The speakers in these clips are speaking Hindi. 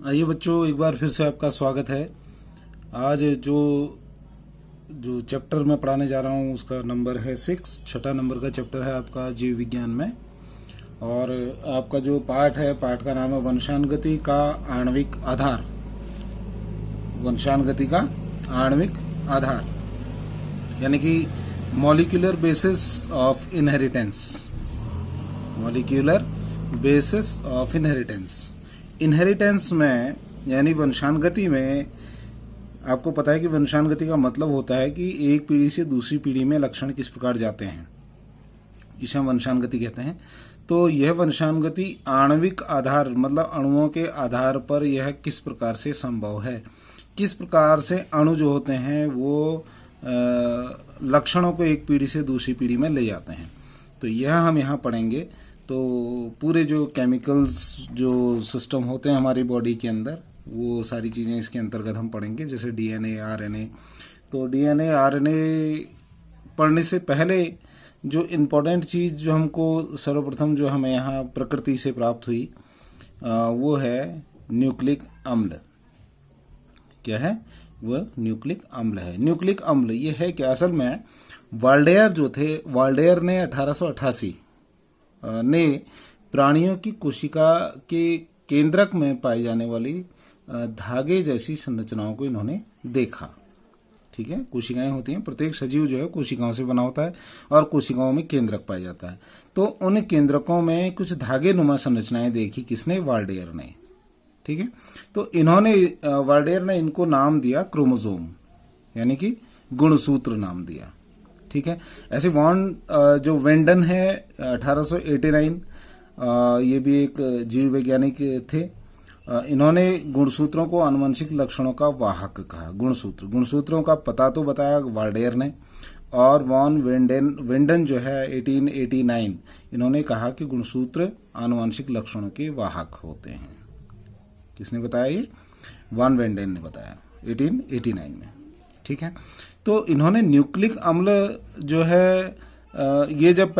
आइए बच्चों, एक बार फिर से आपका स्वागत है। आज जो जो चैप्टर मैं पढ़ाने जा रहा हूँ उसका नंबर है 6। छठा नंबर का चैप्टर है आपका जीव विज्ञान में। और आपका जो पाठ है, पाठ का नाम है वंशानुगति का आणविक आधार। वंशानुगति का आणविक आधार यानी कि molecular basis of inheritance. Molecular basis of inheritance. Inheritance में यानी वंशानुगति में आपको पता है कि वंशानुगति का मतलब होता है कि एक पीढ़ी से दूसरी पीढ़ी में लक्षण किस प्रकार जाते हैं, इसे हम वंशानुगति कहते हैं। तो यह वंशानुगति आणविक आधार मतलब अणुओं के आधार पर यह किस प्रकार से संभव है, किस प्रकार से अणु जो होते हैं वो लक्षणों को एक पीढ़ी से दूसरी पीढ़ी में ले जाते हैं। तो यह हम यहाँ पढ़ेंगे। तो पूरे जो केमिकल्स जो सिस्टम होते हैं हमारी बॉडी के अंदर, वो सारी चीज़ें इसके अंतर्गत हम पढ़ेंगे, जैसे डीएनए, आरएनए। तो डीएनए आरएनए पढ़ने से पहले जो इम्पोर्टेंट चीज़ जो हमको सर्वप्रथम जो हमें यहाँ प्रकृति से प्राप्त हुई वो है न्यूक्लिक अम्ल। क्या है वह? न्यूक्लिक अम्ल है। न्यूक्लिक अम्ल ये है कि असल में वाल्डेयर जो थे, वाल्डेयर ने 1888 ने प्राणियों की कोशिका के केंद्रक में पाई जाने वाली धागे जैसी संरचनाओं को इन्होंने देखा। ठीक है, कोशिकाएं होती हैं, प्रत्येक सजीव जो है कोशिकाओं से बना होता है और कोशिकाओं में केंद्रक पाया जाता है। तो उन केंद्रकों में कुछ धागे नुमा संरचनाएं देखी। किसने? वाल्डेयर ने। ठीक है, तो इन्होंने वाल्डेयर ने इनको नाम दिया क्रोमोसोम, यानी कि गुणसूत्र नाम दिया। ठीक है, ऐसे जो वेंडन है 1889, ये भी एक जीव वैज्ञानिक थे। इन्होंने गुणसूत्रों को आनुवंशिक लक्षणों का वाहक कहा। गुणसूत्रों का पता तो बताया वाल्डेयर ने, और वॉन वेंडन जो है 1889 इन्होंने कहा कि गुणसूत्र आनुवंशिक लक्षणों के वाहक होते हैं। किसने बताया? ये वॉन वेंडन ने बताया 1889 में। ठीक है, तो इन्होंने न्यूक्लिक अम्ल जो है ये जब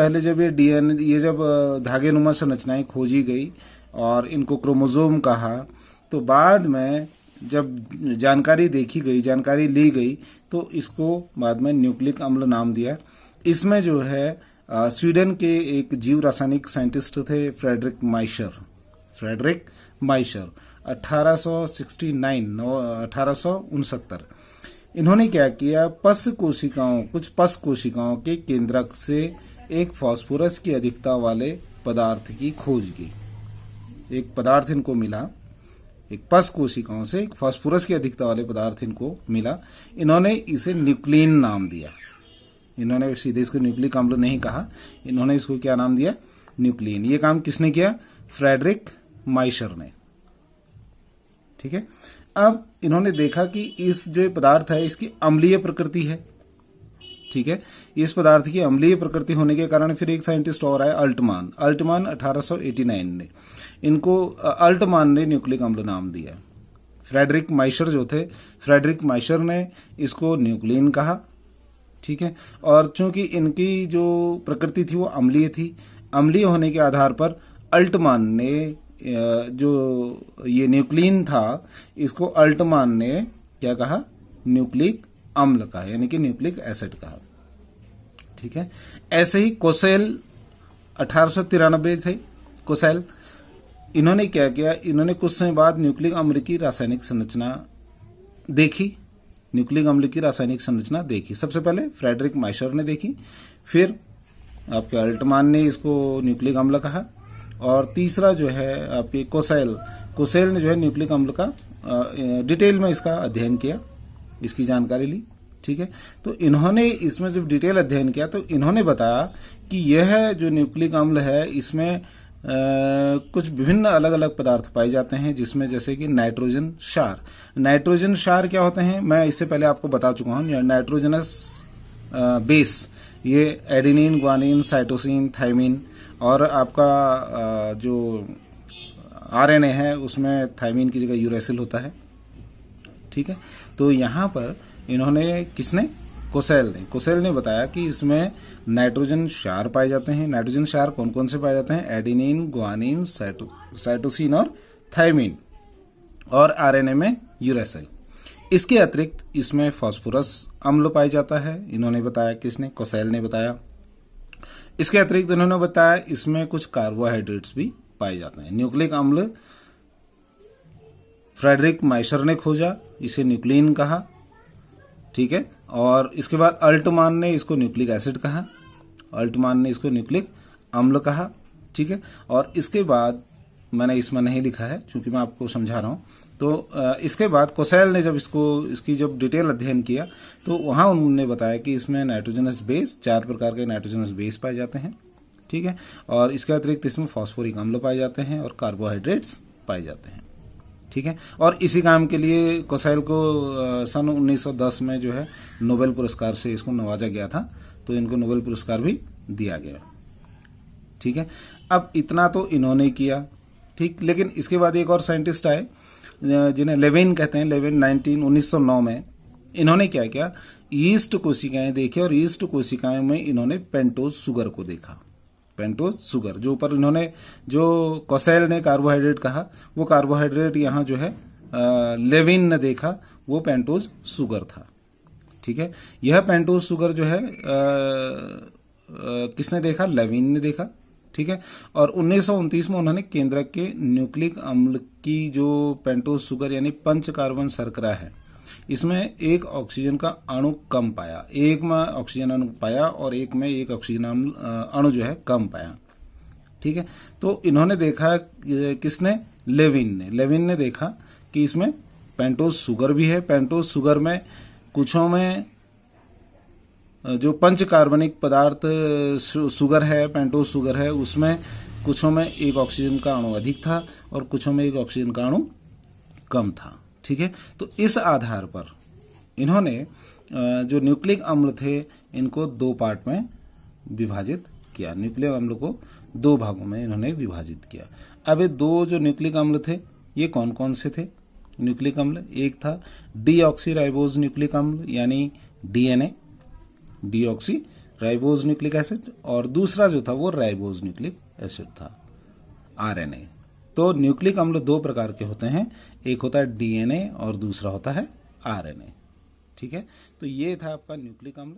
ये जब धागे नुमा संरचनाएं खोजी गई और इनको क्रोमोसोम कहा, तो बाद में जब जानकारी देखी गई, जानकारी ली गई, तो इसको बाद में न्यूक्लिक अम्ल नाम दिया। इसमें जो है स्वीडन के एक जीव रासायनिक साइंटिस्ट थे फ्रेडरिक माइशर 1869 इन्होंने क्या किया, कुछ पस कोशिकाओं के केंद्रक से एक फास्फोरस की अधिकता वाले पदार्थ की खोज की। एक पदार्थ इनको मिला, एक पस कोशिकाओं से एक फास्फोरस की अधिकता वाले पदार्थ इनको मिला। इन्होंने इसे न्यूक्लिन नाम दिया। इन्होंने सीधे इसको न्यूक्लिक अम्ल नहीं कहा, इन्होंने इसको क्या नाम दिया? न्यूक्लिन। ये काम किसने किया? फ्रेडरिक माइशर ने। ठीक है, अब इन्होंने देखा कि इस जो पदार्थ है इसकी अम्लीय प्रकृति है। ठीक है, इस पदार्थ की अम्लीय प्रकृति होने के कारण फिर एक साइंटिस्ट और आए, अल्टमान 1889 ने। इनको अल्टमान ने न्यूक्लिक अम्ल नाम दिया। फ्रेडरिक माइशर ने इसको न्यूक्लिन कहा। ठीक है, और चूंकि इनकी जो प्रकृति थी वो अम्लीय थी, अम्लीय होने के आधार पर अल्टमान ने जो ये न्यूक्लिन था इसको अल्टमान ने क्या कहा? न्यूक्लिक अम्ल कहा, यानी कि न्यूक्लिक एसिड कहा। ठीक है, ऐसे ही कोसेल 1893 थे। कोसेल इन्होंने क्या किया, इन्होंने कुछ समय बाद न्यूक्लिक अम्ल की रासायनिक संरचना देखी। सबसे पहले फ्रेडरिक माइशर ने देखी, फिर आपके अल्टमान ने इसको न्यूक्लिक अम्ल कहा, और तीसरा जो है आपके कोसेल ने जो है न्यूक्लिक अम्ल का डिटेल में इसका अध्ययन किया, इसकी जानकारी ली। ठीक है, तो इन्होंने इसमें जब डिटेल अध्ययन किया तो इन्होंने बताया कि यह जो न्यूक्लिक अम्ल है इसमें कुछ विभिन्न अलग अलग पदार्थ पाए जाते हैं, जिसमें जैसे कि नाइट्रोजन क्षार क्या होते हैं मैं इससे पहले आपको बता चुका हूं। नाइट्रोजनस बेस ये एडेनिन, ग्वानिन, साइटोसिन, थायमिन, और आपका जो आरएनए है उसमें थायमिन की जगह यूरेसिल होता है। ठीक है, तो यहाँ पर इन्होंने कोसेल ने बताया कि इसमें नाइट्रोजन क्षार पाए जाते हैं। नाइट्रोजन क्षार कौन कौन से पाए जाते हैं? एडेनिन, ग्वानिन, साइटोसिन और थायमिन। और आरएनए में यूरेसिल। इसके अतिरिक्त इसमें फास्फोरस अम्ल पाया जाता है, इन्होंने बताया, किसने, कोसेल ने बताया। इसके अतिरिक्त इन्होंने बताया इसमें कुछ कार्बोहाइड्रेट्स भी पाए जाते हैं। न्यूक्लिक अम्ल फ्रेडरिक माइशर ने खोजा, इसे न्यूक्लिन कहा, ठीक है। और इसके बाद अल्टमान ने इसको न्यूक्लिक एसिड कहा, अल्टमान ने इसको न्यूक्लिक अम्ल कहा, ठीक है। और इसके बाद मैंने इसमें नहीं लिखा है क्योंकि मैं आपको समझा रहा हूँ। तो इसके बाद कोसेल ने जब इसकी जब डिटेल अध्ययन किया तो वहाँ उन्होंने बताया कि इसमें नाइट्रोजनस बेस, 4 प्रकार के नाइट्रोजनस बेस पाए जाते हैं, ठीक है। और इसके अतिरिक्त इसमें फॉस्फोरिक अम्ल पाए जाते हैं और कार्बोहाइड्रेट्स पाए जाते हैं, ठीक है। और इसी काम के लिए कोसेल को सन 1910 में जो है नोबेल पुरस्कार से इसको नवाजा गया था, तो इनको नोबेल पुरस्कार भी दिया गया, ठीक है। अब इतना तो इन्होंने किया, ठीक। लेकिन इसके बाद एक और साइंटिस्ट आए जिन्हें लेविन कहते हैं। लेविन 1909 में इन्होंने क्या किया, ईस्ट कोशिकाएं देखी और ईस्ट कोशिकाएं में इन्होंने पेंटोज शुगर को देखा। पेंटोज शुगर जो ऊपर इन्होंने, जो कोसेल ने कार्बोहाइड्रेट कहा, वो कार्बोहाइड्रेट यहाँ जो है लेविन ने देखा वो पेंटोज शुगर था, ठीक है। यह पेंटोज शुगर जो है किसने देखा, लेविन ने देखा, ठीक है। और 1929 में उन्होंने केंद्रक के न्यूक्लिक अम्ल की जो पेंटोज शुगर यानी 5 कार्बन शर्करा है, इसमें एक ऑक्सीजन का अणु कम पाया, एक में ऑक्सीजन अणु पाया और एक में एक ऑक्सीजन अणु जो है कम पाया, ठीक है। तो इन्होंने देखा, किसने, लेविन ने देखा कि इसमें पेंटोज शुगर भी है। पेंटोज शुगर में कुछों में जो 5 कार्बनिक पदार्थ शुगर है, पेंटोज शुगर है, उसमें कुछों में एक ऑक्सीजन का अणु अधिक था और कुछों में एक ऑक्सीजन का अणु कम था, ठीक है। तो इस आधार पर इन्होंने जो न्यूक्लिक अम्ल थे इनको 2 पार्ट में विभाजित किया। न्यूक्लिक अम्ल को 2 भागों में इन्होंने विभाजित किया। अब ये 2 जो न्यूक्लिक अम्ल थे ये कौन कौन से थे न्यूक्लिक अम्ल? एक था डीऑक्सी राइबोज न्यूक्लिक अम्ल यानी DNA, deoxy ribose nucleic acid, और दूसरा जो था वो राइबोज न्यूक्लिक एसिड था, आरएनए। तो न्यूक्लिक अम्ल 2 प्रकार के होते हैं, एक होता है डीएनए और दूसरा होता है आरएनए, ठीक है। तो ये था आपका न्यूक्लिक अम्ल।